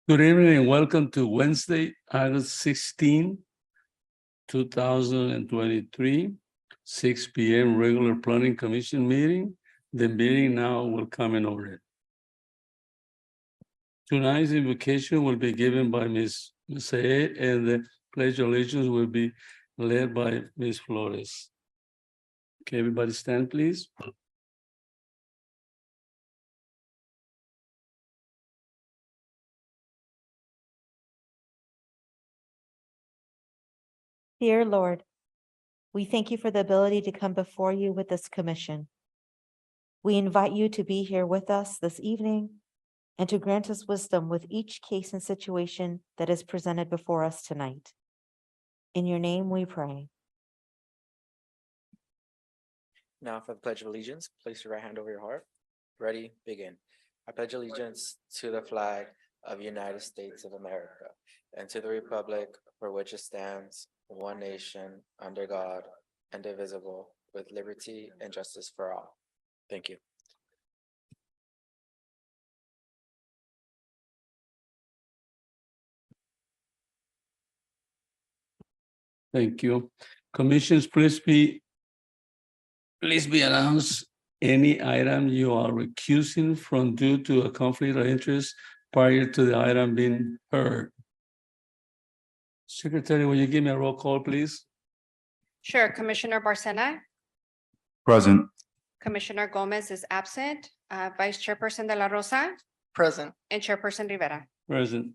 Good evening and welcome to Wednesday, August 16, 2023, 6 p.m. regular planning commission meeting. The meeting now will come in order. Tonight's invocation will be given by Ms. Sayed and the pledge of allegiance will be led by Ms. Flores. Okay, everybody stand, please. Dear Lord, we thank you for the ability to come before you with this commission. We invite you to be here with us this evening and to grant us wisdom with each case and situation that is presented before us tonight. In your name we pray. Now for the Pledge of Allegiance, place your right hand over your heart. Ready, begin. I pledge allegiance to the flag of the United States of America and to the republic for which it stands, one nation, under God, indivisible, with liberty and justice for all. Thank you. Thank you. Commissions, please be announced any item you are recusing from due to a conflict of interest prior to the item being heard. Secretary, will you give me a roll call, please? Sure. Commissioner Barcena, Present. Commissioner Gomez is absent, Vice Chairperson De La Rosa, Present. and Chairperson Rivera. Present.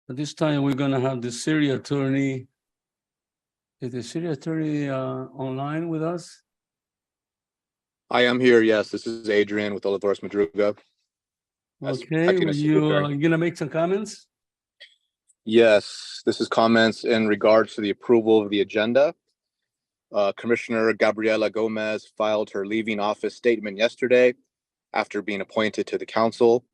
At this time, we're gonna have the city attorney. Is the city attorney online with us? I am here. Yes, this is Adrian with Olivares Madruga. As Okay, acting will as you secretary. gonna make some comments? Yes, this is comments in regards to the approval of the agenda. Commissioner Gabriela Gomez filed her leaving office statement yesterday after being appointed to the council.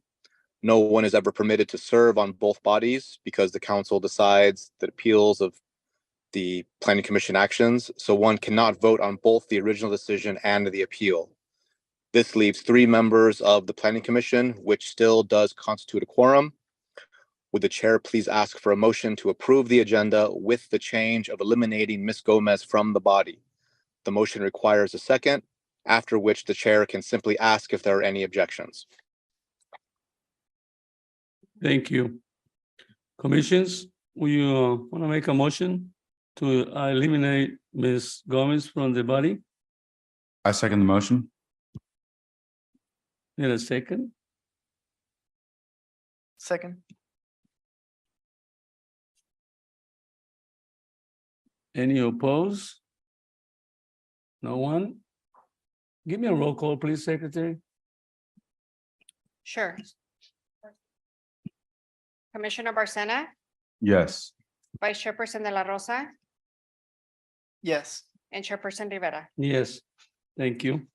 No one is ever permitted to serve on both bodies because the council decides the appeals of the planning commission actions. So one cannot vote on both the original decision and the appeal. This leaves 3 members of the planning commission, which still does constitute a quorum. Would the chair please ask for a motion to approve the agenda with the change of eliminating Ms. Gomez from the body? The motion requires a second, after which the chair can simply ask if there are any objections. Thank you. Commissions, will you want to make a motion to eliminate Ms. Gomez from the body? I second the motion. In a second. Second. Any opposed? No one? Give me a roll call, please, Secretary. Sure. Commissioner Barcena, Yes. Vice Chairperson De La Rosa, Yes. and Chairperson Rivera. Yes, thank you.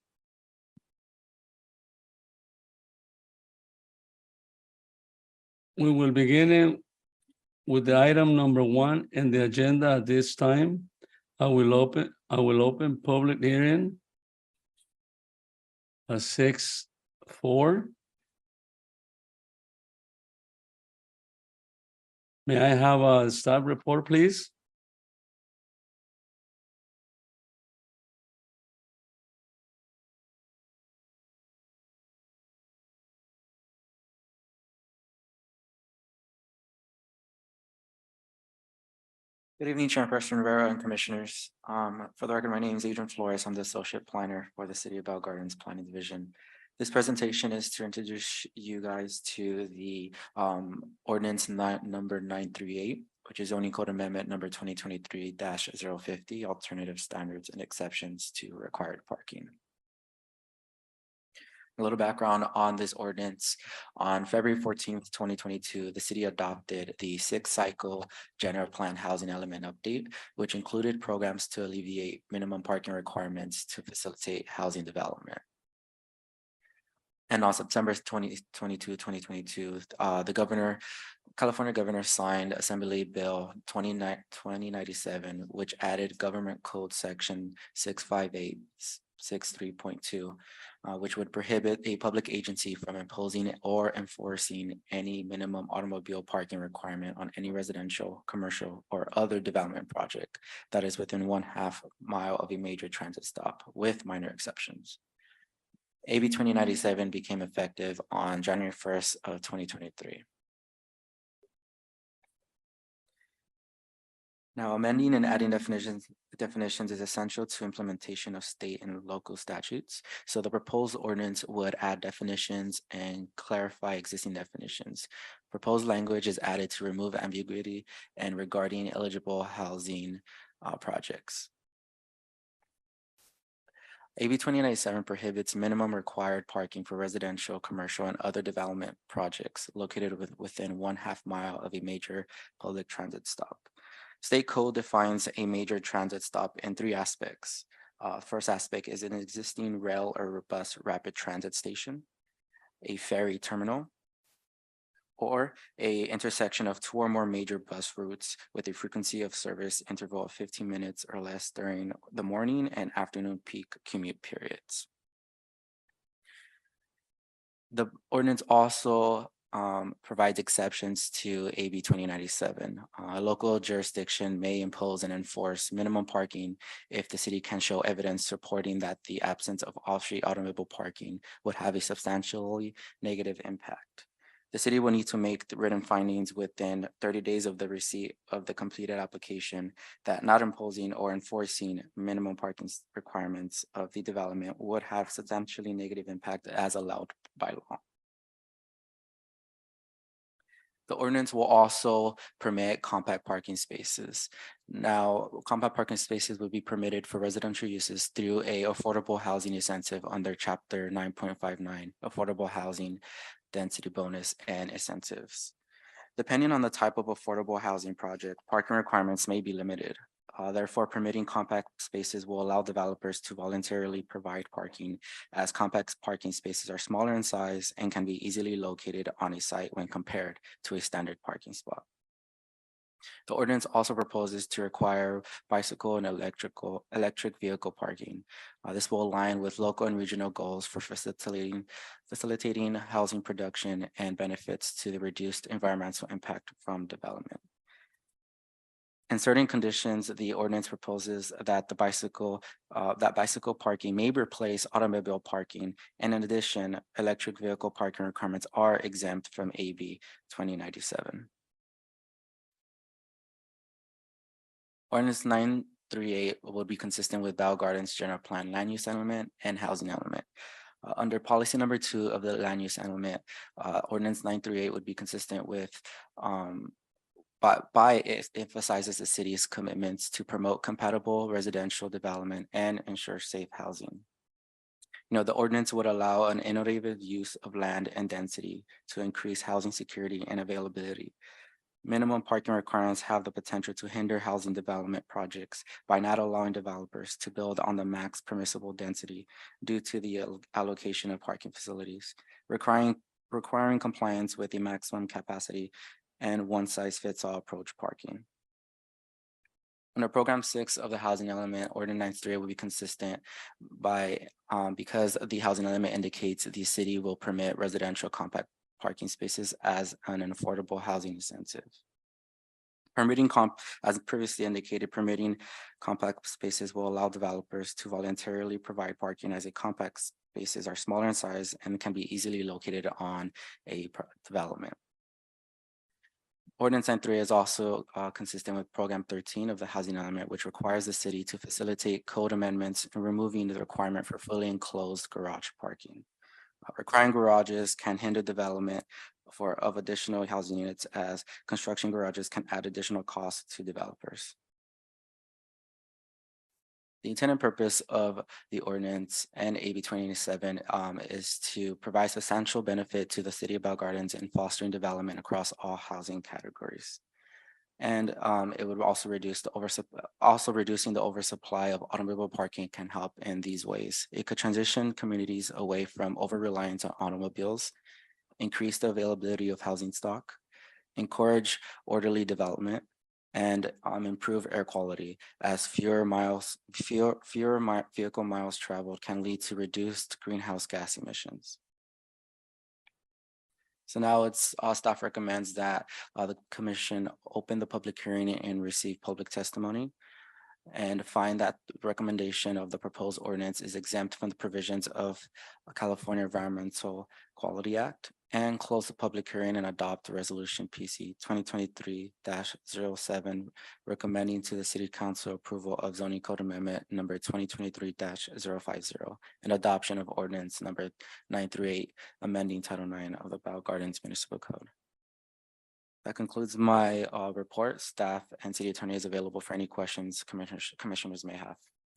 We will begin with the item number 1 in the agenda at this time. I will open public hearing at 6:04. May I have a staff report, please? Good evening, Chairperson Rivera and Commissioners. For the record, my name is Adrian Flores. I'm the Associate Planner for the City of Bell Gardens Planning Division. This presentation is to introduce you guys to the ordinance number 938, which is zoning code amendment number 2023-050, alternative standards and exceptions to required parking. A little background on this ordinance. On February 14th, 2022, the city adopted the 6th cycle general plan housing element update, which included programs to alleviate minimum parking requirements to facilitate housing development. And on September 2022, the California governor signed Assembly Bill 2097, which added Government Code Section 65863.2, which would prohibit a public agency from imposing or enforcing any minimum automobile parking requirement on any residential, commercial, or other development project that is within 1/2 mile of a major transit stop, with minor exceptions. AB 2097 became effective on January 1st of 2023. Now, amending and adding definitions is essential to implementation of state and local statutes. So the proposed ordinance would add definitions and clarify existing definitions. Proposed language is added to remove ambiguity and regarding eligible housing projects. AB 2097 prohibits minimum required parking for residential, commercial, and other development projects located within 1/2 mile of a major public transit stop. State code defines a major transit stop in 3 aspects. First aspect is an existing rail or bus rapid transit station, a ferry terminal, or a intersection of 2 or more major bus routes with a frequency of service interval of 15 minutes or less during the morning and afternoon peak commute periods. The ordinance also provides exceptions to AB 2097. A local jurisdiction may impose and enforce minimum parking if the city can show evidence supporting that the absence of off-street automobile parking would have a substantially negative impact. The city will need to make the written findings within 30 days of the receipt of the completed application that not imposing or enforcing minimum parking requirements of the development would have substantially negative impact as allowed by law. The ordinance will also permit compact parking spaces. Now, compact parking spaces will be permitted for residential uses through a affordable housing incentive under Chapter 9.59, Affordable Housing Density Bonus and Incentives. Depending on the type of affordable housing project, parking requirements may be limited. Therefore, permitting compact spaces will allow developers to voluntarily provide parking, as compact parking spaces are smaller in size and can be easily located on a site when compared to a standard parking spot. The ordinance also proposes to require bicycle and electric vehicle parking. This will align with local and regional goals for facilitating housing production and benefits to the reduced environmental impact from development. In certain conditions, the ordinance proposes that bicycle parking may replace automobile parking, and in addition, electric vehicle parking requirements are exempt from AB 2097. Ordinance 938 will be consistent with Bell Gardens General Plan Land Use Element and Housing Element. Under policy number 2 of the Land Use Element, Ordinance 938 would be consistent with it emphasizes the city's commitments to promote compatible residential development and ensure safe housing. The ordinance would allow an innovative use of land and density to increase housing security and availability. Minimum parking requirements have the potential to hinder housing development projects by not allowing developers to build on the max permissible density due to the allocation of parking facilities, requiring compliance with the maximum capacity and one-size-fits-all approach parking. Under Program 6 of the Housing Element, Ordinance 938 will be consistent because the housing element indicates the city will permit residential compact parking spaces as an affordable housing incentive. As previously indicated, permitting compact spaces will allow developers to voluntarily provide parking, as compact spaces are smaller in size and can be easily located on a development. Ordinance 938 is also consistent with Program 13 of the Housing Element, which requires the city to facilitate code amendments and removing the requirement for fully enclosed garage parking. Requiring garages can hinder development of additional housing units, as construction garages can add additional costs to developers. The intent and purpose of the ordinance and AB 2097 is to provide substantial benefit to the city of Bell Gardens in fostering development across all housing categories. And it would also reducing the oversupply of automobile parking can help in these ways. It could transition communities away from over-reliance on automobiles, increase the availability of housing stock, encourage orderly development, and improve air quality, as fewer vehicle miles traveled can lead to reduced greenhouse gas emissions. So now staff recommends that the commission open the public hearing and receive public testimony, and find that the recommendation of the proposed ordinance is exempt from the provisions of California Environmental Quality Act, and close the public hearing and adopt the resolution PC 2023-07, recommending to the city council approval of zoning code amendment number 2023-050, and adoption of ordinance number 938, amending Title 9 of the Bell Gardens Municipal Code. That concludes my report. Staff and city attorney is available for any questions commissioners may have.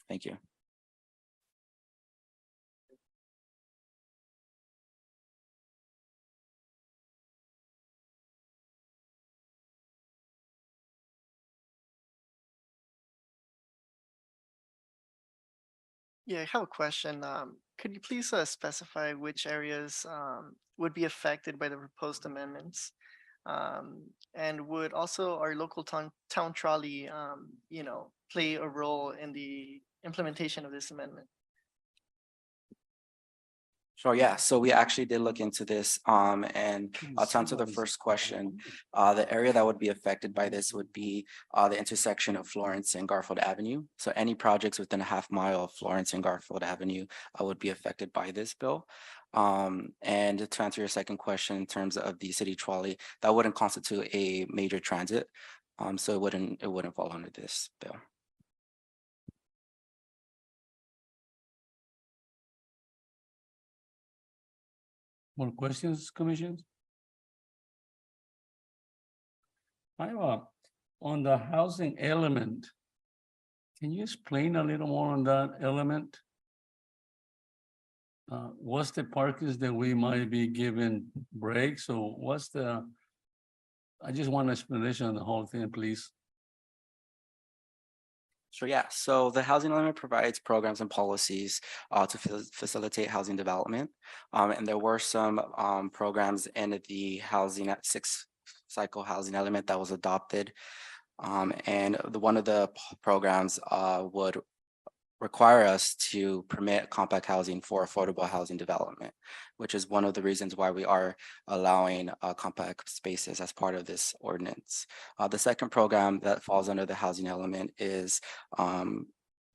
Thank you. Yeah, I have a question. Could you please specify which areas would be affected by the proposed amendments? And would also our local town trolley, play a role in the implementation of this amendment? Sure, yeah. So we actually did look into this, and to answer the first question, the area that would be affected by this would be the intersection of Florence and Garfield Avenue. So any projects within a half mile of Florence and Garfield Avenue would be affected by this bill. And to answer your second question, in terms of the city trolley, that wouldn't constitute a major transit. So it wouldn't fall under this bill. More questions, commissions? On the housing element, can you explain a little more on that element? What's the parkings that we might be giving breaks, or what's the? I just want an explanation on the whole thing, please. Sure, yeah. So the housing element provides programs and policies to facilitate housing development. And there were some programs in the housing at 6-cycle housing element that was adopted. And one of the programs would require us to permit compact housing for affordable housing development, which is one of the reasons why we are allowing compact spaces as part of this ordinance. The second program that falls under the housing element is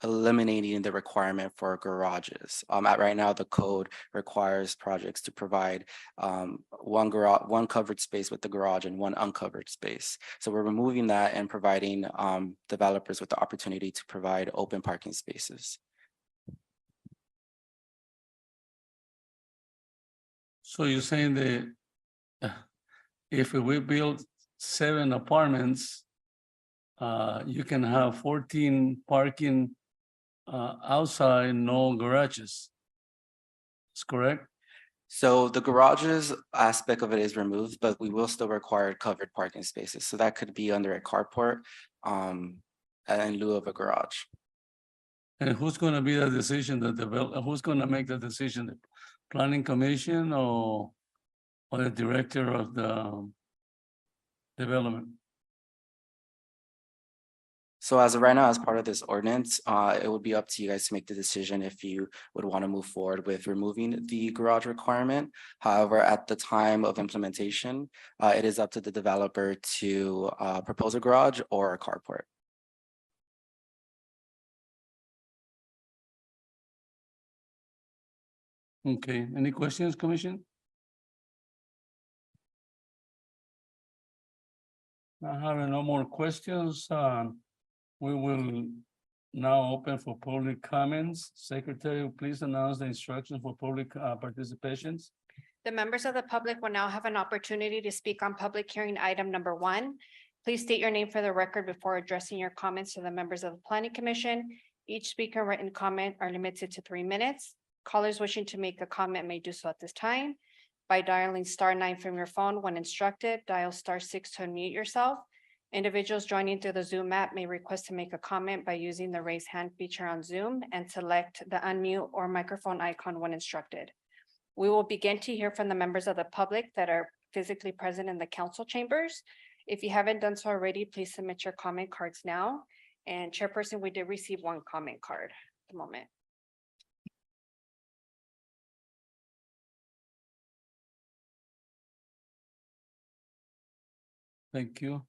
eliminating the requirement for garages. Right now, the code requires projects to provide one covered space with the garage and one uncovered space. So we're removing that and providing developers with the opportunity to provide open parking spaces. So you're saying that if we build 7 apartments, you can have 14 parking outside, no garages. That's correct? So the garages aspect of it is removed, but we will still require covered parking spaces. So that could be under a carport in lieu of a garage. And who's gonna be the decision that who's gonna make the decision? The planning commission or the director of the development? So as of right now, as part of this ordinance, it would be up to you guys to make the decision if you would want to move forward with removing the garage requirement. However, at the time of implementation, it is up to the developer to propose a garage or a carport. Okay, any questions, commission? Not having no more questions, we will now open for public comments. Secretary, please announce the instructions for public participations. The members of the public will now have an opportunity to speak on public hearing item number 1. Please state your name for the record before addressing your comments to the members of the Planning Commission. Each speaker written comment are limited to 3 minutes. Callers wishing to make a comment may do so at this time by dialing *9 from your phone when instructed. Dial *6 to unmute yourself. Individuals joining through the Zoom app may request to make a comment by using the raise hand feature on Zoom and select the unmute or microphone icon when instructed. We will begin to hear from the members of the public that are physically present in the council chambers. If you haven't done so already, please submit your comment cards now. And Chairperson, we did receive one comment card at the moment. Thank you.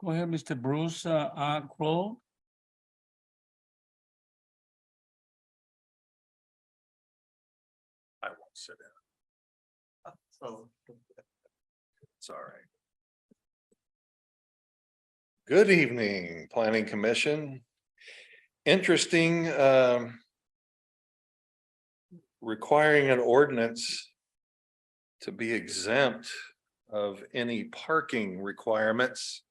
Go ahead, Mr. Bruce, Crowe. I won't sit down. So. It's all right. Good evening, Planning Commission. Interesting, requiring an ordinance to be exempt of any parking requirements.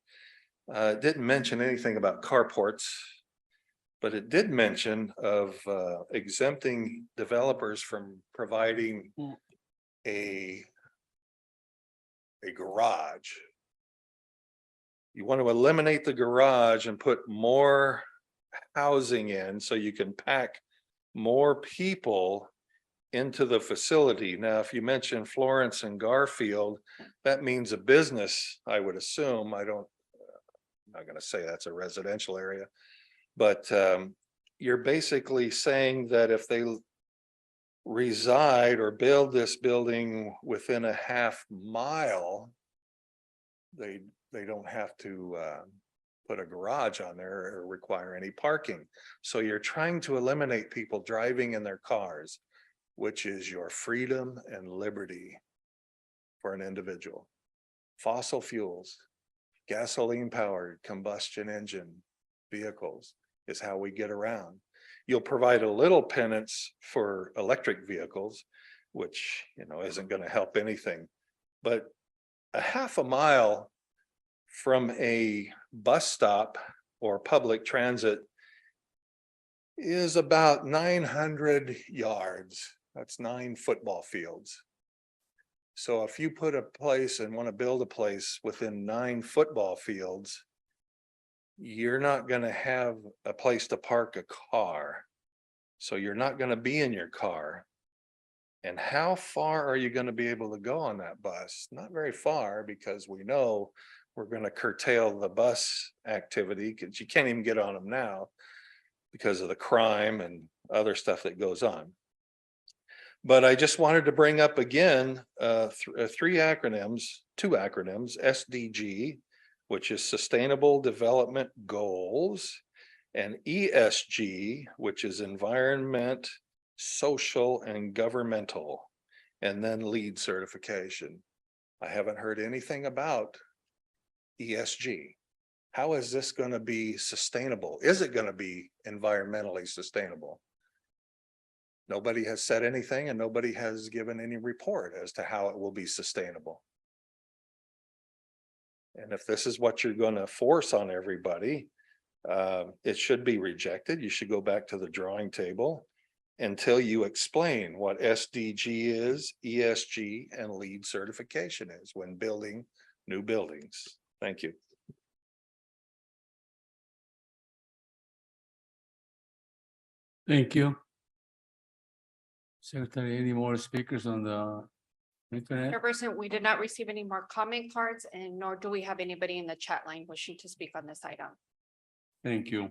It didn't mention anything about carports, but it did mention of exempting developers from providing a garage. You want to eliminate the garage and put more housing in so you can pack more people into the facility. Now, if you mention Florence and Garfield, that means a business, I would assume. I'm not going to say that's a residential area, but you're basically saying that if they reside or build this building within a half mile, they don't have to put a garage on there or require any parking. So you're trying to eliminate people driving in their cars, which is your freedom and liberty for an individual. Fossil fuels, gasoline powered combustion engine vehicles is how we get around. You'll provide a little penance for electric vehicles, which, you know, isn't going to help anything. But a half a mile from a bus stop or public transit is about 900 yards. That's 9 football fields. So if you put a place and want to build a place within 9 football fields, you're not going to have a place to park a car. So you're not going to be in your car. And how far are you going to be able to go on that bus? Not very far, because we know we're going to curtail the bus activity, because you can't even get on them now because of the crime and other stuff that goes on. But I just wanted to bring up again, 2 acronyms, SDG, which is Sustainable Development Goals, and ESG, which is Environment, Social, and Governmental, and then LEED certification. I haven't heard anything about ESG. How is this going to be sustainable? Is it going to be environmentally sustainable? Nobody has said anything, and nobody has given any report as to how it will be sustainable. And if this is what you're going to force on everybody, it should be rejected. You should go back to the drawing table until you explain what SDG is, ESG, and LEED certification is when building new buildings. Thank you. Thank you. Secretary, any more speakers on the internet? Chairperson, we did not receive any more comment cards, and nor do we have anybody in the chat line wishing to speak on this item. Thank you.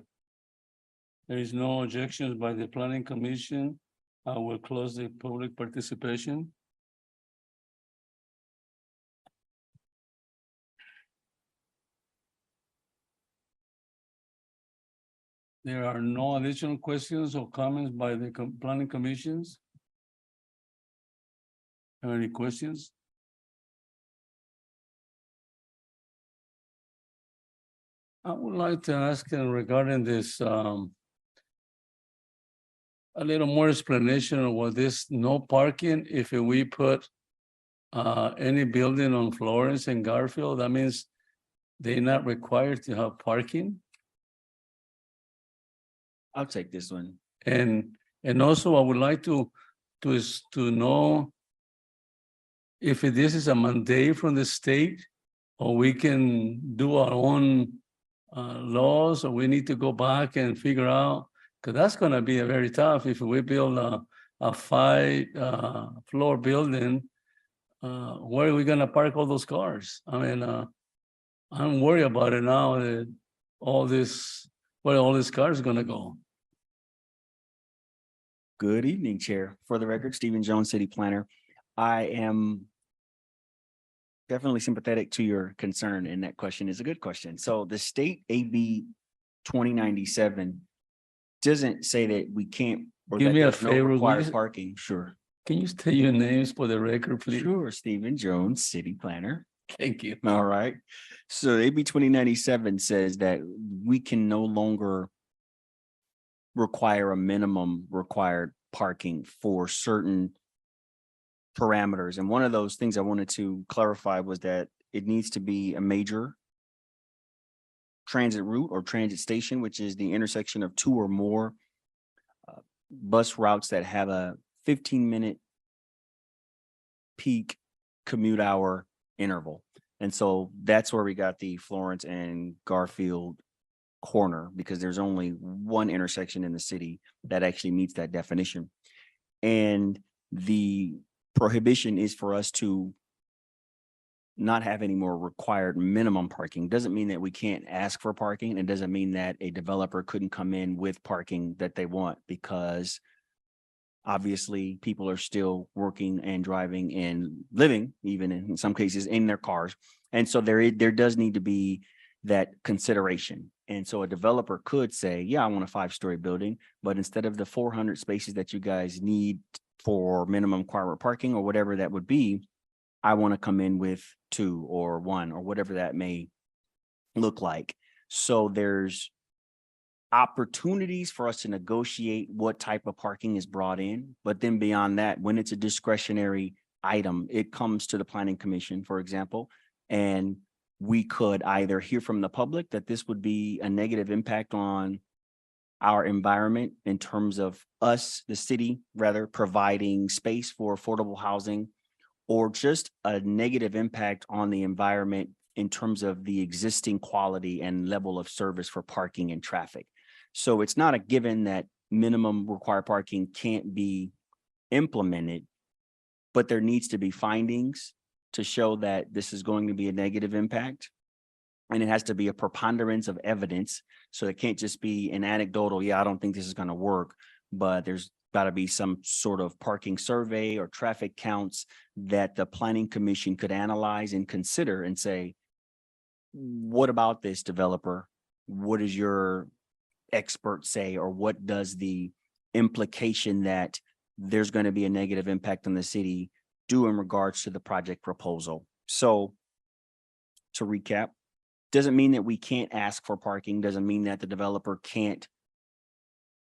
There is no objections by the Planning Commission. I will close the public participation. There are no additional questions or comments by the Planning Commissions. Have any questions? I would like to ask regarding this, a little more explanation of what this no parking, if we put any building on Florence and Garfield, that means they're not required to have parking. I'll take this one. And also I would like to know if this is a mandate from the state or we can do our own laws, or we need to go back and figure out, because that's gonna be a very tough if we build a 5 floor building. Where are we gonna park all those cars? I mean, I'm worried about it now that where all these cars gonna go. Good evening, Chair. For the record, Stephen Jones, City Planner. I am definitely sympathetic to your concern, and that question is a good question. So the state AB 2097 doesn't say that we can't, or Give that me a there's no favor, will required you- parking. Sure. Can you state your names for the record, please? Sure, Stephen Jones, City Planner. Thank you. All right. So AB 2097 says that we can no longer require a minimum required parking for certain parameters. And one of those things I wanted to clarify was that it needs to be a major transit route or transit station, which is the intersection of 2 or more bus routes that have a 15-minute peak commute hour interval. And so that's where we got the Florence and Garfield corner, because there's only one intersection in the city that actually meets that definition. And the prohibition is for us to not have any more required minimum parking. Doesn't mean that we can't ask for parking. It doesn't mean that a developer couldn't come in with parking that they want, because obviously people are still working and driving and living, even in some cases, in their cars. And so there does need to be that consideration. And so a developer could say, yeah, I want a 5-story building, but instead of the 400 spaces that you guys need for minimum required parking or whatever that would be, I want to come in with 2 or 1 or whatever that may look like. So there's opportunities for us to negotiate what type of parking is brought in. But then beyond that, when it's a discretionary item, it comes to the Planning Commission, for example, and we could either hear from the public that this would be a negative impact on our environment in terms of us, the city, rather, providing space for affordable housing, or just a negative impact on the environment in terms of the existing quality and level of service for parking and traffic. So it's not a given that minimum required parking can't be implemented, but there needs to be findings to show that this is going to be a negative impact. And it has to be a preponderance of evidence. So it can't just be an anecdotal, yeah, I don't think this is going to work, but there's got to be some sort of parking survey or traffic counts that the Planning Commission could analyze and consider and say, what about this developer? What does your expert say, or what does the implication that there's going to be a negative impact on the city do in regards to the project proposal? So to recap, doesn't mean that we can't ask for parking, doesn't mean that the developer can't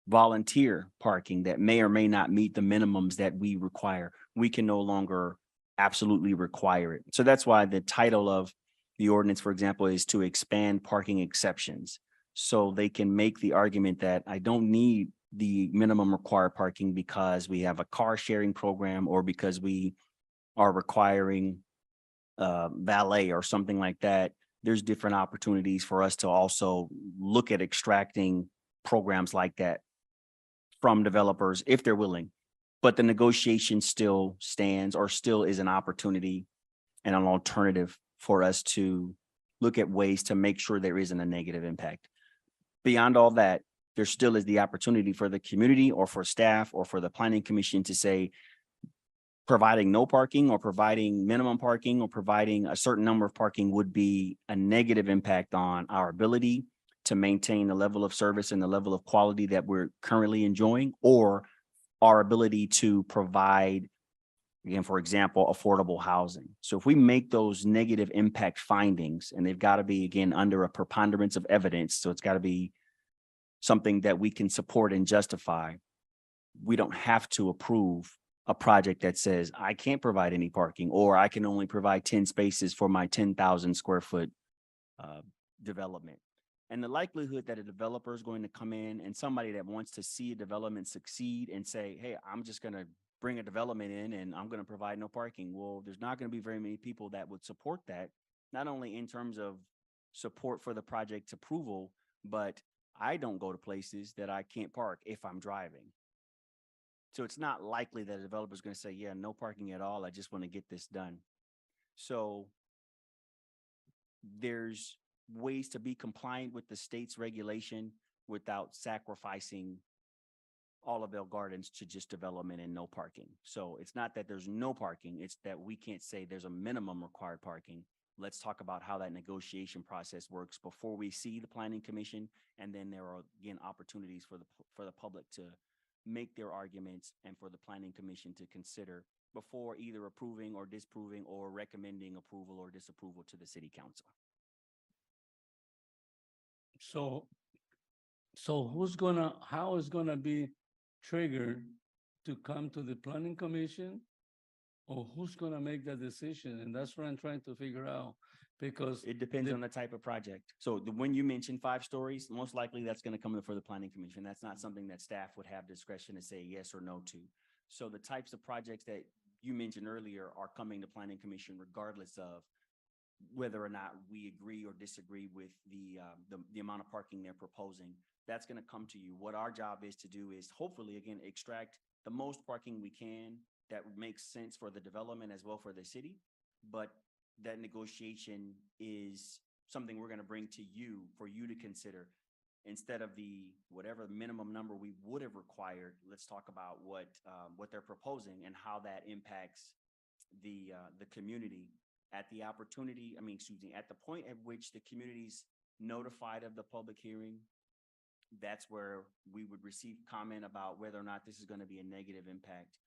volunteer parking that may or may not meet the minimums that we require. We can no longer absolutely require it. So that's why the title of the ordinance, for example, is to expand parking exceptions. So they can make the argument that I don't need the minimum required parking because we have a car sharing program, or because we are requiring valet or something like that. There's different opportunities for us to also look at extracting programs like that from developers if they're willing. But the negotiation still stands, or still is an opportunity and an alternative for us to look at ways to make sure there isn't a negative impact. Beyond all that, there still is the opportunity for the community or for staff or for the Planning Commission to say, providing no parking or providing minimum parking or providing a certain number of parking would be a negative impact on our ability to maintain the level of service and the level of quality that we're currently enjoying, or our ability to provide, again, for example, affordable housing. So if we make those negative impact findings, and they've got to be, again, under a preponderance of evidence, so it's got to be something that we can support and justify, we don't have to approve a project that says, I can't provide any parking, or I can only provide 10 spaces for my 10,000 square foot development. And the likelihood that a developer is going to come in, and somebody that wants to see a development succeed and say, hey, I'm just going to bring a development in and I'm going to provide no parking. Well, there's not going to be very many people that would support that, not only in terms of support for the project's approval, but I don't go to places that I can't park if I'm driving. So it's not likely that a developer is going to say, yeah, no parking at all. I just want to get this done. So there's ways to be compliant with the state's regulation without sacrificing all of Bell Gardens to just development and no parking. So it's not that there's no parking, it's that we can't say there's a minimum required parking. Let's talk about how that negotiation process works before we see the planning commission. And then there are, again, opportunities for the public to make their arguments and for the planning commission to consider before either approving or disproving or recommending approval or disapproval to the city council. So how is gonna be triggered to come to the planning commission? Or who's gonna make that decision? And that's what I'm trying to figure out, because It depends the- on the type of project. So when you mentioned 5 stories, most likely that's going to come before the planning commission. That's not something that staff would have discretion to say yes or no to. So the types of projects that you mentioned earlier are coming to planning commission regardless of whether or not we agree or disagree with the amount of parking they're proposing. That's going to come to you. What our job is to do is hopefully, again, extract the most parking we can that makes sense for the development as well for the city. But that negotiation is something we're going to bring to you for you to consider. Instead of whatever minimum number we would have required, let's talk about what they're proposing and how that impacts the community at the opportunity. At the point at which the community's notified of the public hearing, that's where we would receive comment about whether or not this is going to be a negative impact.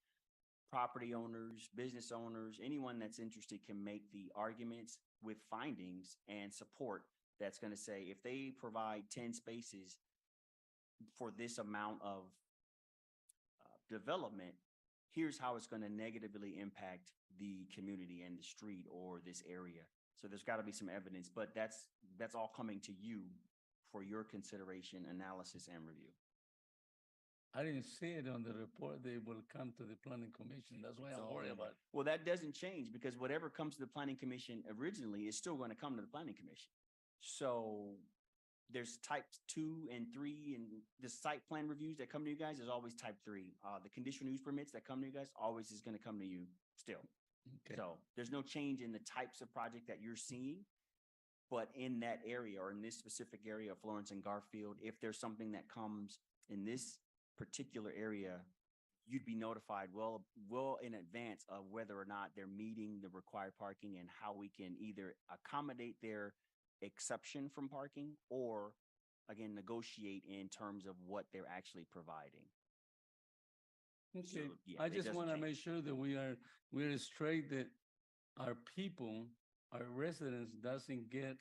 Property owners, business owners, anyone that's interested can make the arguments with findings and support that's going to say, if they provide 10 spaces for this amount of development, here's how it's going to negatively impact the community and the street or this area. So there's got to be some evidence, but that's all coming to you for your consideration, analysis, and review. I didn't see it on the report. They will come to the planning commission. That's why I'm worried about it. Well, that doesn't change because whatever comes to the planning commission originally is still going to come to the planning commission. So there's types 2 and 3, and the site plan reviews that come to you guys is always type 3. The conditional use permits that come to you guys always is going to come to you still. Okay. So there's no change in the types of project that you're seeing. But in that area or in this specific area of Florence and Garfield, if there's something that comes in this particular area, you'd be notified well in advance of whether or not they're meeting the required parking and how we can either accommodate their exception from parking or, again, negotiate in terms of what they're actually providing. Okay, So, yeah, I it just doesn't want to change. make sure that we're straight, that our people, our residents doesn't get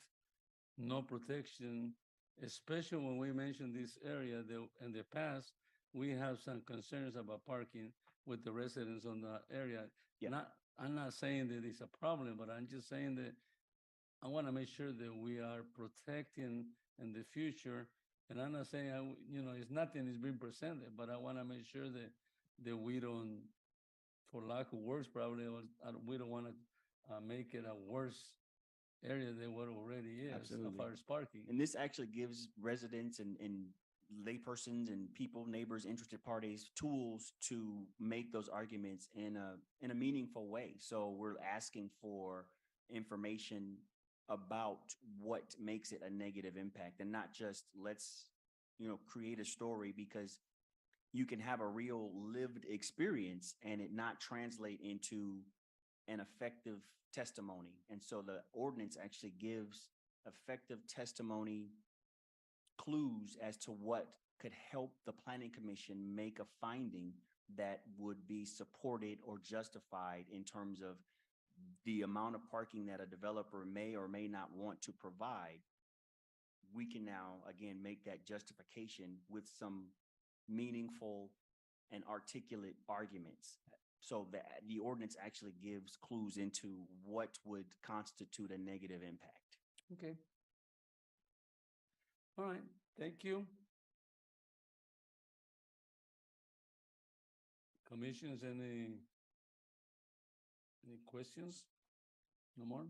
no protection, especially when we mention this area, in the past, we have some concerns about parking with the residents on the area. Yeah. I'm not saying that it's a problem, but I'm just saying that I want to make sure that we are protecting in the future. And I'm not saying, it's nothing is being presented, but I want to make sure that we don't, for lack of words, probably, we don't want to make it a worse area than what already is as Absolutely. far as parking. And this actually gives residents and laypersons and people, neighbors, interested parties, tools to make those arguments in a meaningful way. So we're asking for information about what makes it a negative impact and not just let's, create a story, because you can have a real lived experience and it not translate into an effective testimony. And so the ordinance actually gives effective testimony clues as to what could help the planning commission make a finding that would be supported or justified in terms of the amount of parking that a developer may or may not want to provide. We can now, again, make that justification with some meaningful and articulate arguments. So that the ordinance actually gives clues into what would constitute a negative impact. Okay. All right, thank you. Commissioners, any questions? No more?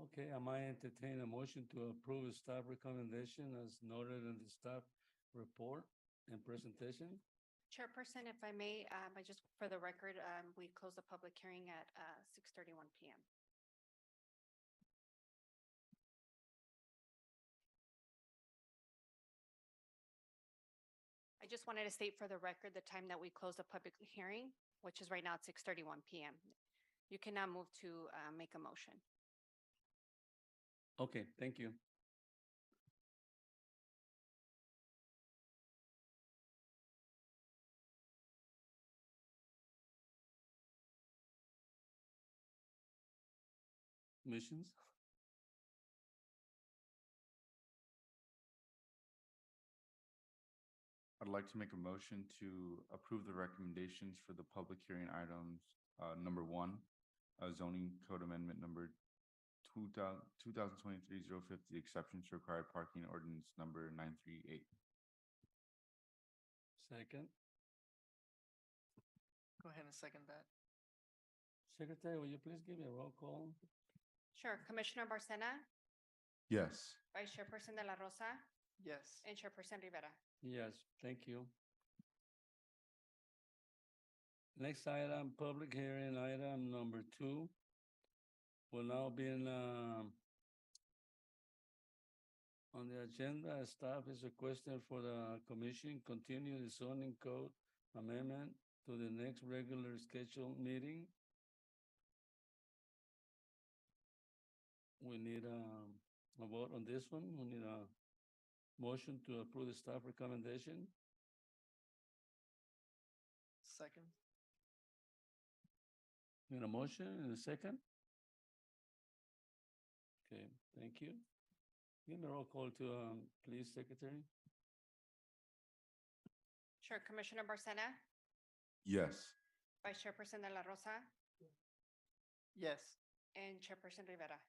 Okay, I might entertain a motion to approve a staff recommendation as noted in the staff report and presentation. Chairperson, if I may, I just, for the record, we closed the public hearing at 6:31 PM. I just wanted to state for the record, the time that we closed the public hearing, which is right now at 6:31 PM. You can now move to make a motion. Okay, thank you. Missions? I'd like to make a motion to approve the recommendations for the public hearing items. Number one, zoning code amendment number 2023-050, exceptions to required parking ordinance number 938. Second, Go ahead and second that. Secretary, will you please give me a roll call? Sure, Commissioner Barcena, Yes. Vice Chairperson De La Rosa, Yes. and Chairperson Rivera. Yes, thank you. Next item, public hearing item number 2. Will now be in, on the agenda. Staff is requesting for the commission continue the zoning code amendment to the next regular scheduled meeting. We need a vote on this one. We need a motion to approve the staff recommendation. Second. Need a motion and a second? Okay, thank you. Give me a roll call to, please, Secretary. Sure, Commissioner Barcena, Yes. Vice Chairperson De La Rosa, Yes. and Chairperson Rivera.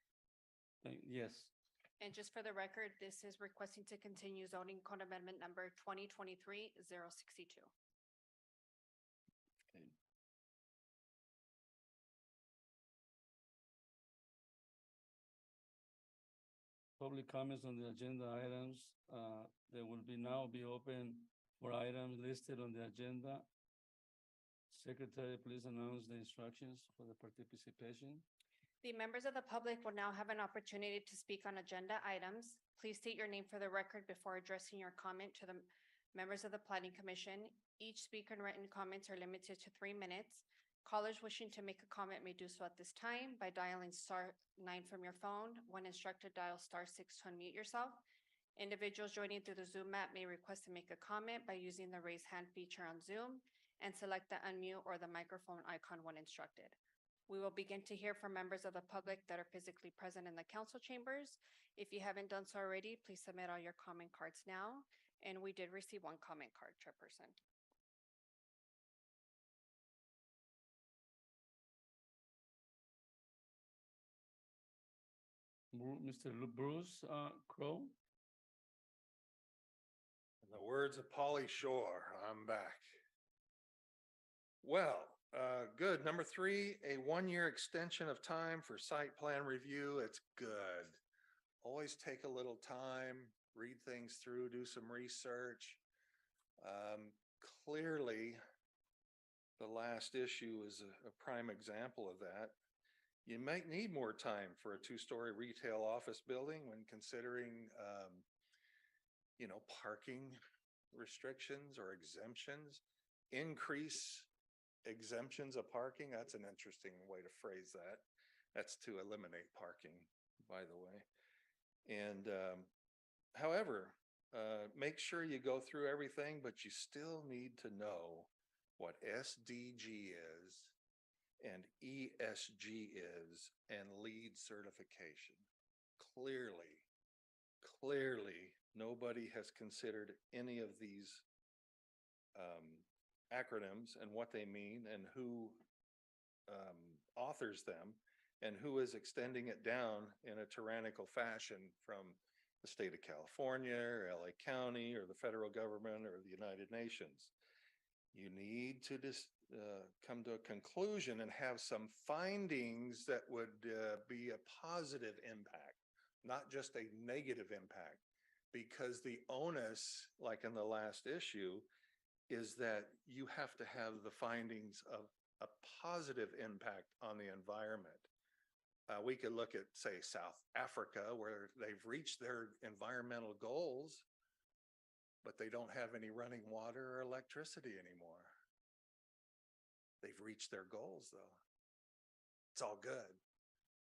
Yes, And just for the record, this is requesting to continue zoning code amendment number 2023-062. okay. Public comments on the agenda items, they will now be open for items listed on the agenda. Secretary, please announce the instructions for the participation. The members of the public will now have an opportunity to speak on agenda items. Please state your name for the record before addressing your comment to the members of the Planning Commission. Each speaker and written comments are limited to 3 minutes. Callers wishing to make a comment may do so at this time by dialing *9 from your phone. When instructed, dial *6 to unmute yourself. Individuals joining through the Zoom app may request to make a comment by using the raise hand feature on Zoom and select the unmute or the microphone icon when instructed. We will begin to hear from members of the public that are physically present in the council chambers. If you haven't done so already, please submit all your comment cards now. And we did receive 1 comment card, Chairperson. Mr. Bruce Crow. In the words of Pauly Shore, I'm back. Well, good. Number 3, a 1-year extension of time for site plan review. It's good. Always take a little time, read things through, do some research. Clearly, the last issue is a prime example of that. You might need more time for a 2-story retail office building when considering, parking restrictions or exemptions. Increase exemptions of parking. That's an interesting way to phrase that. That's to eliminate parking, by the way. And however, make sure you go through everything, but you still need to know what SDG is and ESG is and LEED certification. Clearly, nobody has considered any of these acronyms and what they mean and who authors them and who is extending it down in a tyrannical fashion from the state of California or LA County or the federal government or the United Nations. You need to come to a conclusion and have some findings that would be a positive impact, not just a negative impact. Because the onus, like in the last issue, is that you have to have the findings of a positive impact on the environment. We could look at, say, South Africa, where they've reached their environmental goals, but they don't have any running water or electricity anymore. They've reached their goals, though. It's all good,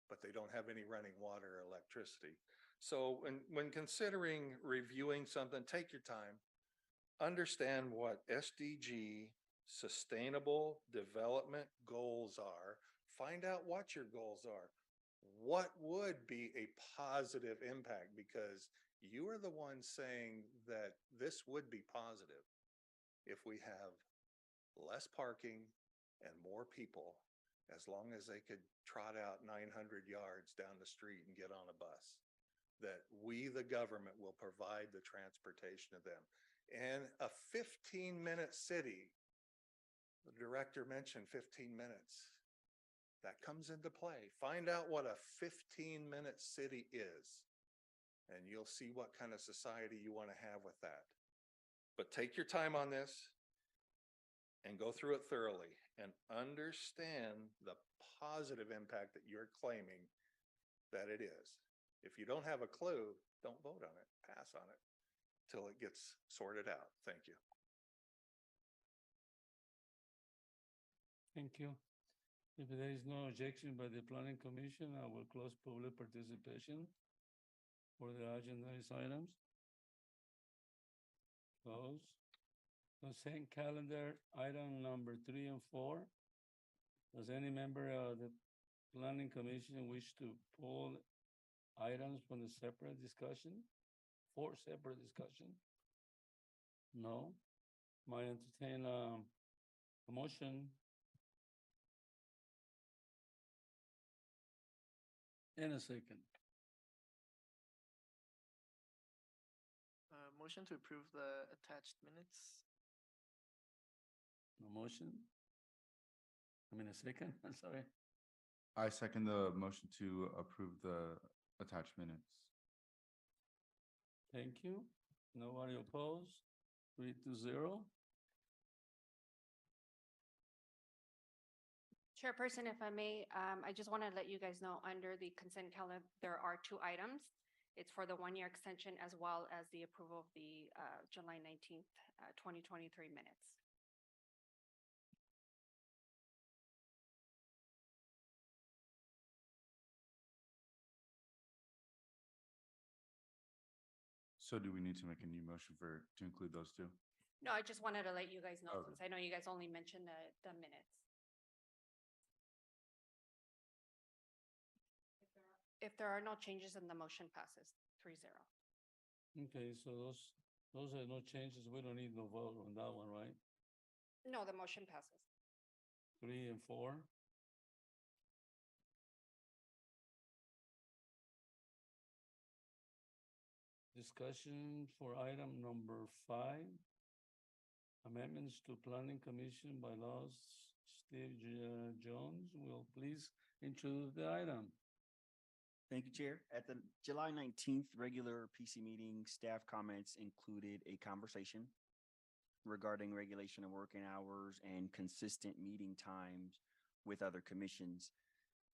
but they don't have any running water or electricity. So when considering reviewing something, take your time. Understand what SDG sustainable development goals are. Find out what your goals are. What would be a positive impact? Because you are the one saying that this would be positive if we have less parking and more people, as long as they could trot out 900 yards down the street and get on a bus, that we, the government, will provide the transportation of them. And a 15-minute city, the director mentioned 15 minutes. That comes into play. Find out what a 15-minute city is, and you'll see what kind of society you want to have with that. But take your time on this and go through it thoroughly and understand the positive impact that you're claiming that it is. If you don't have a clue, don't vote on it, pass on it till it gets sorted out. Thank you. Thank you. If there is no objection by the planning commission, I will close public participation for the agenda items. Close. Consent calendar, item number 3 and 4. Does any member of the planning commission wish to pull items from the separate discussion? For separate discussion? No. Might entertain a motion. In a second. Motion to approve the attached minutes. No motion? I mean, a second, I'm sorry. I second the motion to approve the attached minutes. Thank you. Nobody opposed? 3-0. Chairperson, if I may, I just want to let you guys know under the consent calendar, there are 2 items. It's for the 1-year extension as well as the approval of the July 19th, 2023 minutes. So do we need to make a new motion to include those 2? No, I just wanted to let you guys know, Okay. since I know you guys only mentioned the minutes. If there are no changes, then the motion passes 3-0. Okay, so those are no changes. We don't need no vote on that one, right? No, the motion passes. 3 and 4. Discussion for item number 5. Amendments to Planning Commission bylaws. Steve Jones will please introduce the item. Thank you, Chair. At the July 19th regular PC meeting, staff comments included a conversation regarding regulation of working hours and consistent meeting times with other commissions.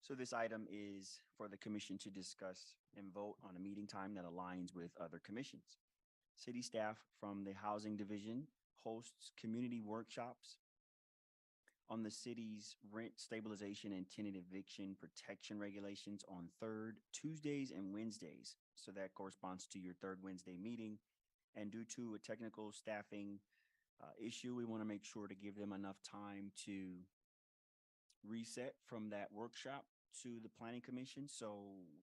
So this item is for the commission to discuss and vote on a meeting time that aligns with other commissions. City staff from the Housing Division hosts community workshops on the city's rent stabilization and tenant eviction protection regulations on 3rd Tuesdays and Wednesdays. So that corresponds to your 3rd Wednesday meeting. And due to a technical staffing issue, we want to make sure to give them enough time to reset from that workshop to the planning commission. So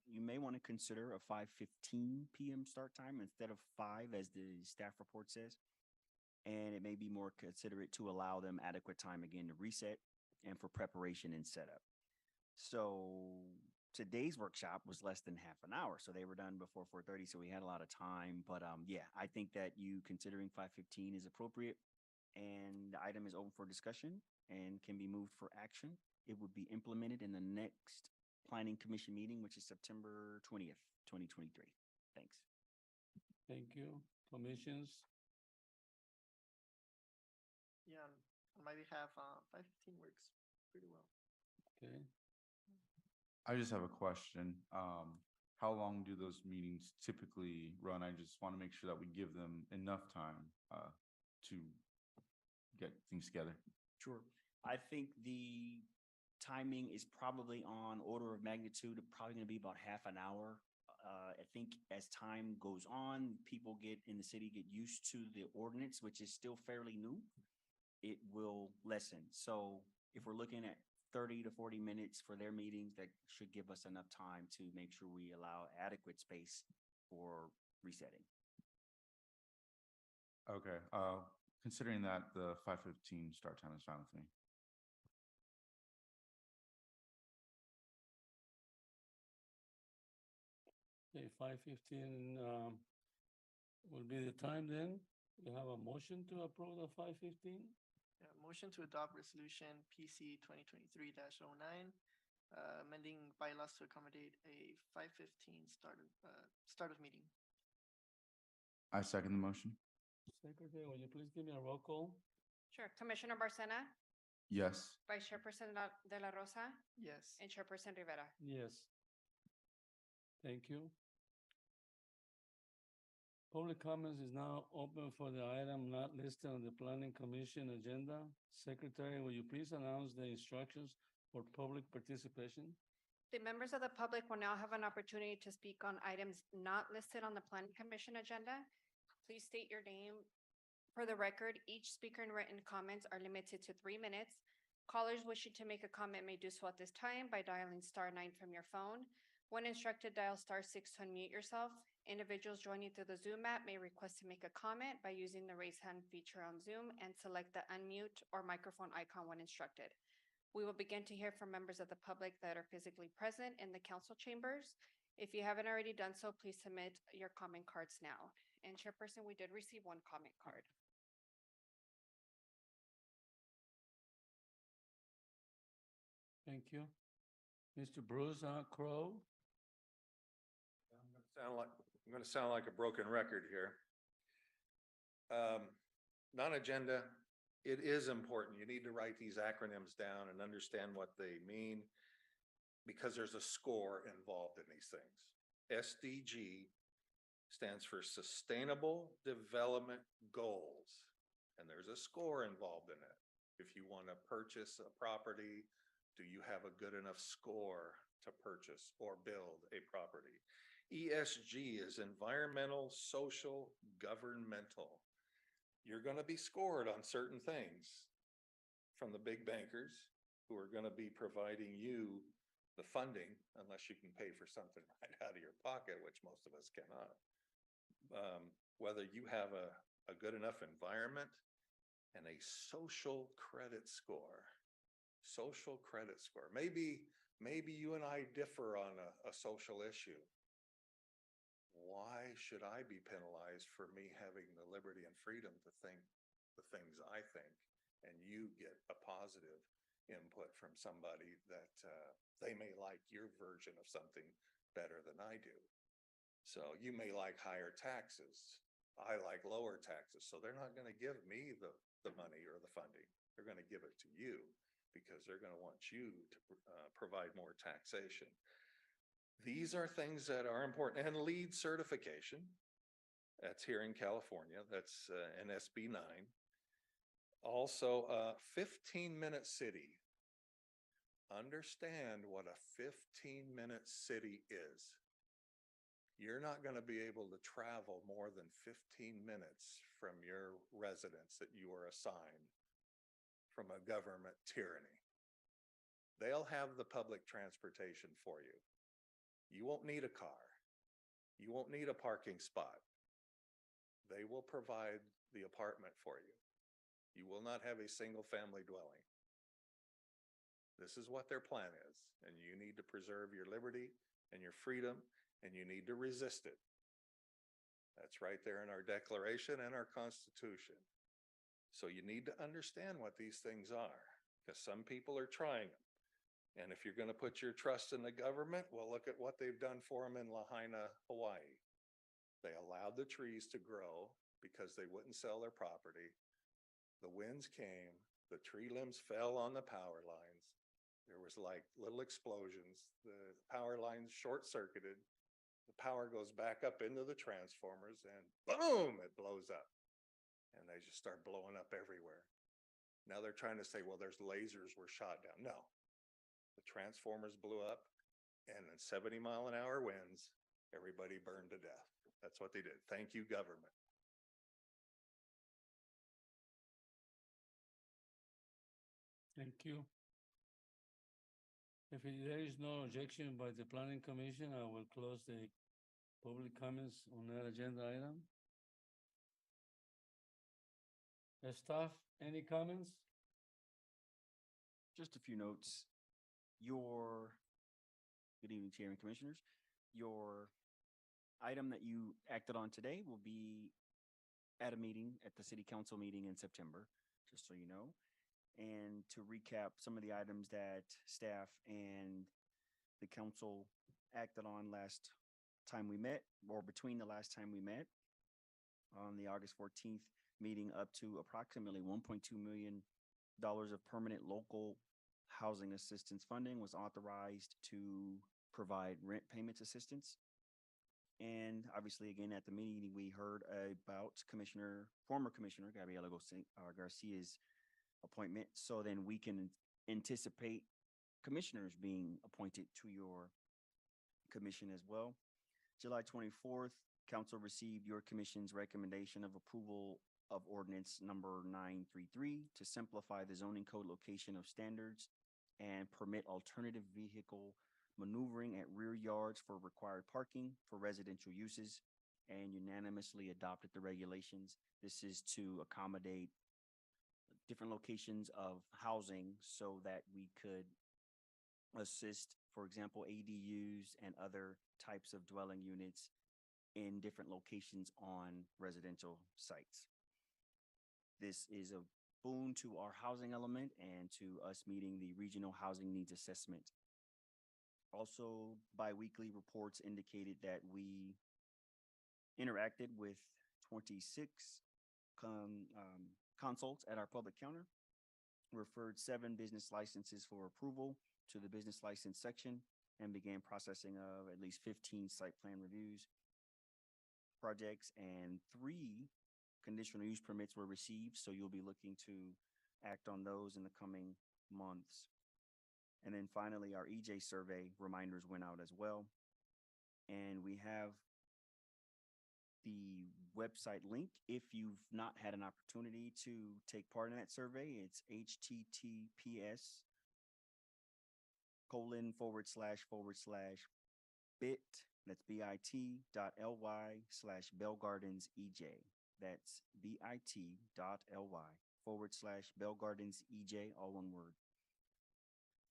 you may want to consider a 5:15 p.m. start time instead of 5 as the staff report says. And it may be more considerate to allow them adequate time again to reset and for preparation and setup. So today's workshop was less than half an hour. So they were done before 4:30. So we had a lot of time. But yeah, I think that you considering 5:15 is appropriate. And the item is open for discussion. and can be moved for action. It would be implemented in the next planning commission meeting, which is September 20th, 2023. Thanks. Thank you. Commissions, Yeah, on my behalf, 5:15 works pretty well. okay. I just have a question. How long do those meetings typically run? I just want to make sure that we give them enough time to get things together. Sure. I think the timing is probably on order of magnitude, probably gonna be about half an hour. I think as time goes on, people in the city get used to the ordinance, which is still fairly new. It will lessen. So if we're looking at 30 to 40 minutes for their meetings, that should give us enough time to make sure we allow adequate space for resetting. Okay, considering that the 5:15 start time is fine with me. Okay, 5:15, will be the time then. You have a motion to approve the 5:15? Yeah, motion to adopt resolution PC 2023-09, amending bylaws to accommodate a 5:15 start of meeting. I second the motion. Secretary, will you please give me a roll call? Sure. Commissioner Barcena, Yes. Vice Chairperson De La Rosa, Yes. and Chairperson Rivera. Yes. Thank you. Public comments is now open for the item not listed on the planning commission agenda. Secretary, will you please announce the instructions for public participation? The members of the public will now have an opportunity to speak on items not listed on the planning commission agenda. Please state your name. For the record, each speaker and written comments are limited to 3 minutes. Callers wishing to make a comment may do so at this time by dialing *9 from your phone. When instructed, dial *6 to unmute yourself. Individuals joining through the Zoom app may request to make a comment by using the raise hand feature on Zoom and select the unmute or microphone icon when instructed. We will begin to hear from members of the public that are physically present in the council chambers. If you haven't already done so, please submit your comment cards now. And Chairperson, we did receive one comment card. Thank you. Mr. Bruce Crowe? I'm gonna sound like a broken record here. Non-agenda, it is important. You need to write these acronyms down and understand what they mean, because there's a score involved in these things. SDG stands for Sustainable Development Goals, and there's a score involved in it. If you want to purchase a property, do you have a good enough score to purchase or build a property? ESG is environmental, social, governmental. You're going to be scored on certain things from the big bankers who are going to be providing you the funding, unless you can pay for something right out of your pocket, which most of us cannot. Whether you have a good enough environment and a social credit score. Social credit score. Maybe you and I differ on a social issue. Why should I be penalized for me having the liberty and freedom to think the things I think, and you get a positive input from somebody that they may like your version of something better than I do. So you may like higher taxes. I like lower taxes. So they're not going to give me the money or the funding. They're going to give it to you because they're going to want you to provide more taxation. These are things that are important. And LEED certification, that's here in California, that's an SB 9. Also, 15-minute city. Understand what a 15-minute city is. You're not going to be able to travel more than 15 minutes from your residence that you are assigned from a government tyranny. They'll have the public transportation for you. You won't need a car. You won't need a parking spot. They will provide the apartment for you. You will not have a single family dwelling. This is what their plan is, and you need to preserve your liberty and your freedom, and you need to resist it. That's right there in our Declaration and our Constitution. So you need to understand what these things are. Because some people are trying them. And if you're gonna put your trust in the government, well, look at what they've done for them in Lahaina, Hawaii. They allowed the trees to grow because they wouldn't sell their property. The winds came, the tree limbs fell on the power lines. There was like little explosions, the power lines short circuited. The power goes back up into the transformers and boom, it blows up. And they just start blowing up everywhere. Now they're trying to say, well, there's lasers were shot down. No. The transformers blew up and in 70-mile-an-hour winds, everybody burned to death. That's what they did. Thank you, government. Thank you. If there is no objection by the planning commission, I will close the public comments on that agenda item. Staff, any comments? Just a few notes. Good evening, Chair and Commissioners. Your item that you acted on today will be at a meeting, at the city council meeting in September, just so you know. And to recap some of the items that staff and the council acted on last time we met, or between the last time we met on the August 14th meeting, up to approximately $1.2 million of permanent local housing assistance funding was authorized to provide rent payments assistance. And obviously, again, at the meeting, we heard about former Commissioner Gabriela Garcia's appointment. So then we can anticipate commissioners being appointed to your commission as well. July 24th, council received your commission's recommendation of approval of ordinance number 933 to simplify the zoning code location of standards and permit alternative vehicle maneuvering at rear yards for required parking for residential uses, and unanimously adopted the regulations. This is to accommodate different locations of housing so that we could assist, for example, ADUs and other types of dwelling units in different locations on residential sites. This is a boon to our housing element and to us meeting the regional housing needs assessment. Also, bi-weekly reports indicated that we interacted with 26 consults at our public counter, referred 7 business licenses for approval to the business license section, and began processing of at least 15 site plan reviews projects, and 3 conditional use permits were received. So you'll be looking to act on those in the coming months. And then finally, our EJ survey reminders went out as well. And we have the website link. If you've not had an opportunity to take part in that survey, it's https://bit, that's bit.ly/BellGardensEJ. That's bit.ly/BellGardensEJ, all one word.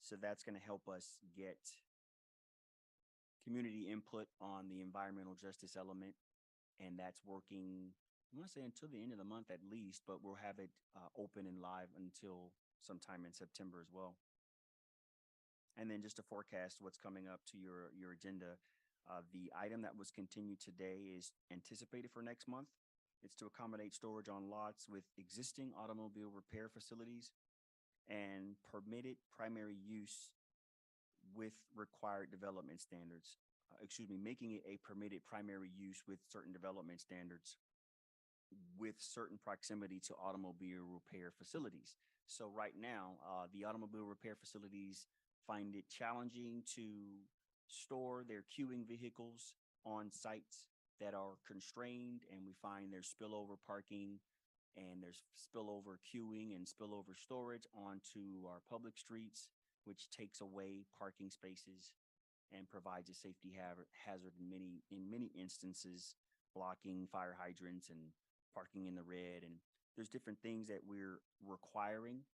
So that's going to help us get community input on the environmental justice element. And that's working, I want to say until the end of the month at least, but we'll have it open and live until sometime in September as well. And then just to forecast what's coming up to your agenda, the item that was continued today is anticipated for next month. It's to accommodate storage on lots with existing automobile repair facilities and permitted primary use with required development standards. Making it a permitted primary use with certain development standards with certain proximity to automobile repair facilities. So right now, the automobile repair facilities find it challenging to store their queuing vehicles on sites that are constrained, and we find there's spillover parking and there's spillover queuing and spillover storage onto our public streets, which takes away parking spaces and provides a safety hazard in many instances, blocking fire hydrants and parking in the red. And there's different things that we're requiring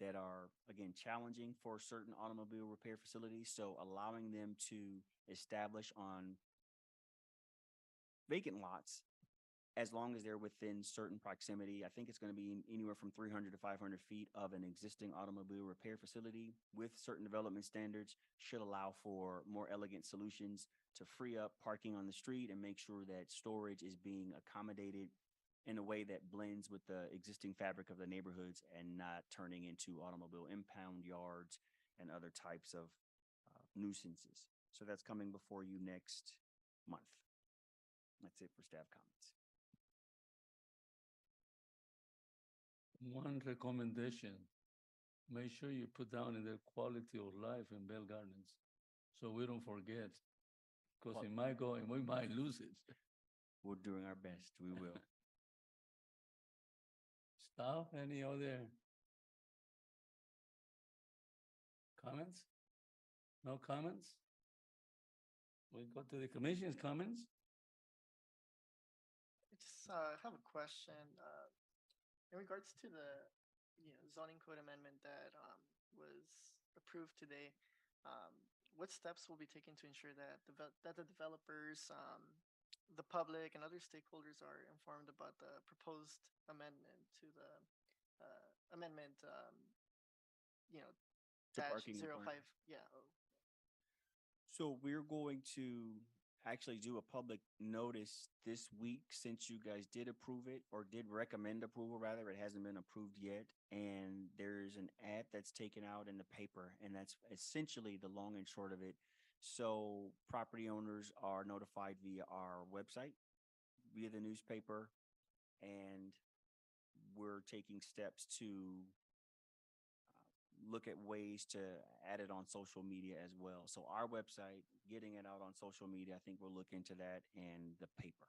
that are, again, challenging for certain automobile repair facilities. So allowing them to establish on vacant lots as long as they're within certain proximity. I think it's going to be anywhere from 300 to 500 feet of an existing automobile repair facility with certain development standards should allow for more elegant solutions to free up parking on the street and make sure that storage is being accommodated in a way that blends with the existing fabric of the neighborhoods and not turning into automobile impound yards and other types of nuisances. So that's coming before you next month. That's it for staff comments. One recommendation, make sure you put down in the quality of life in Bell Gardens, so we don't forget. Because it might go and we might lose it. We're doing our best. We will. Staff, any other comments? No comments? We go to the commission's comments. I just have a question in regards to the zoning code amendment that was approved today. What steps will be taken to ensure that the developers, the public, and other stakeholders are informed about the proposed amendment to the amendment, To dash parking 05, requirement. yeah. So we're going to actually do a public notice this week since you guys did approve it or did recommend approval, rather. It hasn't been approved yet. And there's an ad that's taken out in the paper, and that's essentially the long and short of it. So property owners are notified via our website, via the newspaper, and we're taking steps to look at ways to add it on social media as well. So our website, getting it out on social media, I think we'll look into that, and the paper.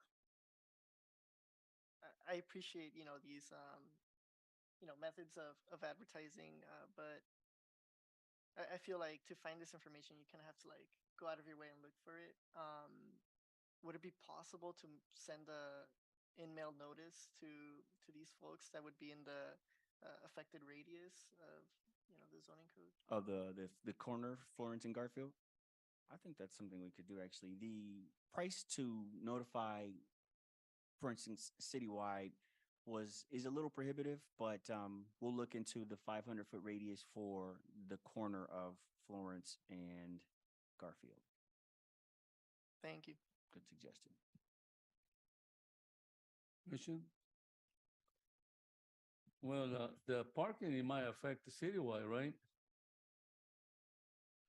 I appreciate, these, methods of advertising, but I feel like to find this information, you kind of have to go out of your way and look for it. Would it be possible to send a in-mail notice to these folks that would be in the affected radius of, the zoning code? Of the corner, Florence and Garfield? I think that's something we could do, actually. The price to notify, for instance, citywide is a little prohibitive, but we'll look into the 500-foot radius for the corner of Florence and Garfield. Thank you. Good suggestion. Mission? Well, the parking, it might affect the citywide, right?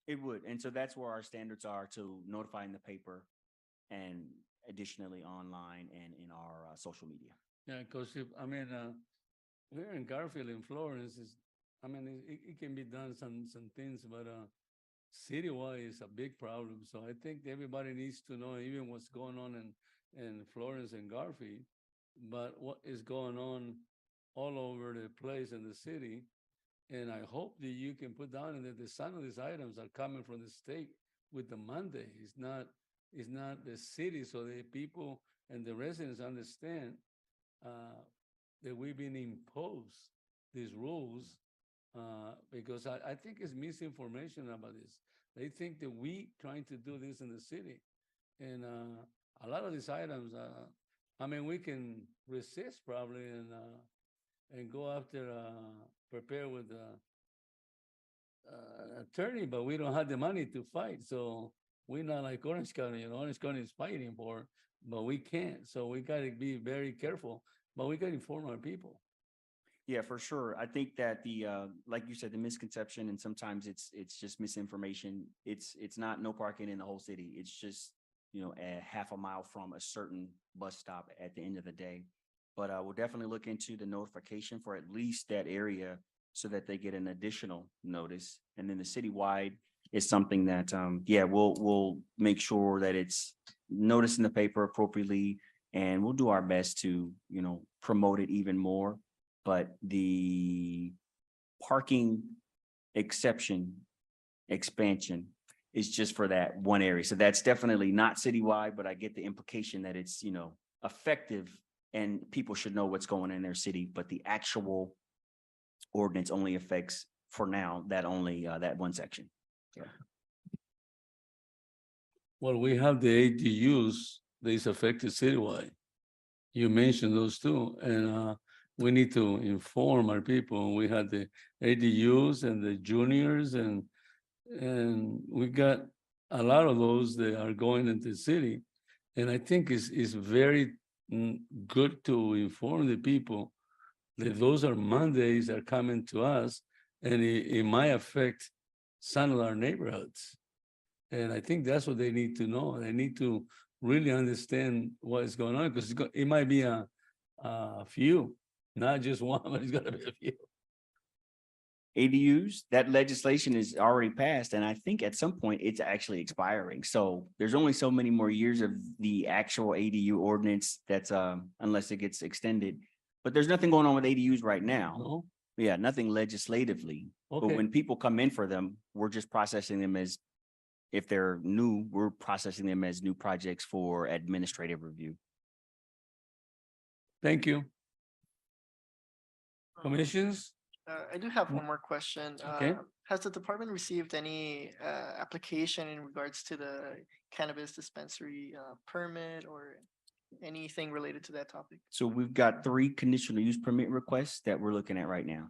It would. And so that's where our standards are, to notify in the paper and additionally online and in our social media. Yeah, because here in Garfield and Florence it can be done some things, but citywide is a big problem. So I think everybody needs to know even what's going on in Florence and Garfield, but what is going on all over the place in the city. And I hope that you can put down that some of these items are coming from the state with the mandate. It's not the city, so the people and the residents understand that we've been imposed these rules because I think it's misinformation about this. They think that we trying to do this in the city. And a lot of these items, we can resist probably and go after prepare with attorney, but we don't have the money to fight. So we're not like Orange County. Orange County is fighting for, but we can't. So we got to be very careful, but we got to inform our people. Yeah, for sure. I think that like you said, the misconception, and sometimes it's just misinformation. It's not no parking in the whole city. It's just, a half a mile from a certain bus stop at the end of the day. But we'll definitely look into the notification for at least that area so that they get an additional notice. And then the citywide is something that, we'll make sure that it's noticed in the paper appropriately, and we'll do our best to, promote it even more. But the parking exception expansion is just for that one area. So that's definitely not citywide, but I get the implication that it's, effective and people should know what's going on in their city, but the actual ordinance only affects, for now, that one section. Yeah. Well, we have the ADUs that is affected citywide. You mentioned those two, and we need to inform our people. We had the ADUs and the juniors and we got a lot of those that are going into the city. And I think it's very good to inform the people that those are Mondays are coming to us and it might affect some of our neighborhoods. And I think that's what they need to know. They need to really understand what is going on because it might be a few, not just one, but it's gonna be a few. ADUs, that legislation is already passed, and I think at some point it's actually expiring. So there's only so many more years of the actual ADU ordinance that's unless it gets extended. But there's nothing going on with ADUs right now. No? Yeah, nothing legislatively. But Okay, when people come in for them, we're just processing them as, if they're new, we're processing them as new projects for administrative review. thank you. Commissions? I do have one more question. Okay. Has the department received any application in regards to the cannabis dispensary permit or anything related to that topic? So we've got 3 conditional use permit requests that we're looking at right now.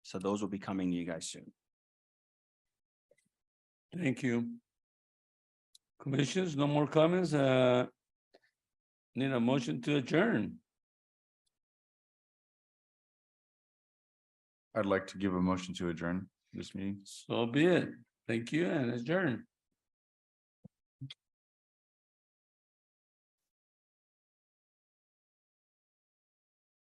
So those will be coming to you guys soon. Thank you. Commissions, no more comments? Need a motion to adjourn. I'd like to give a motion to adjourn this meeting. So be it. Thank you and adjourn.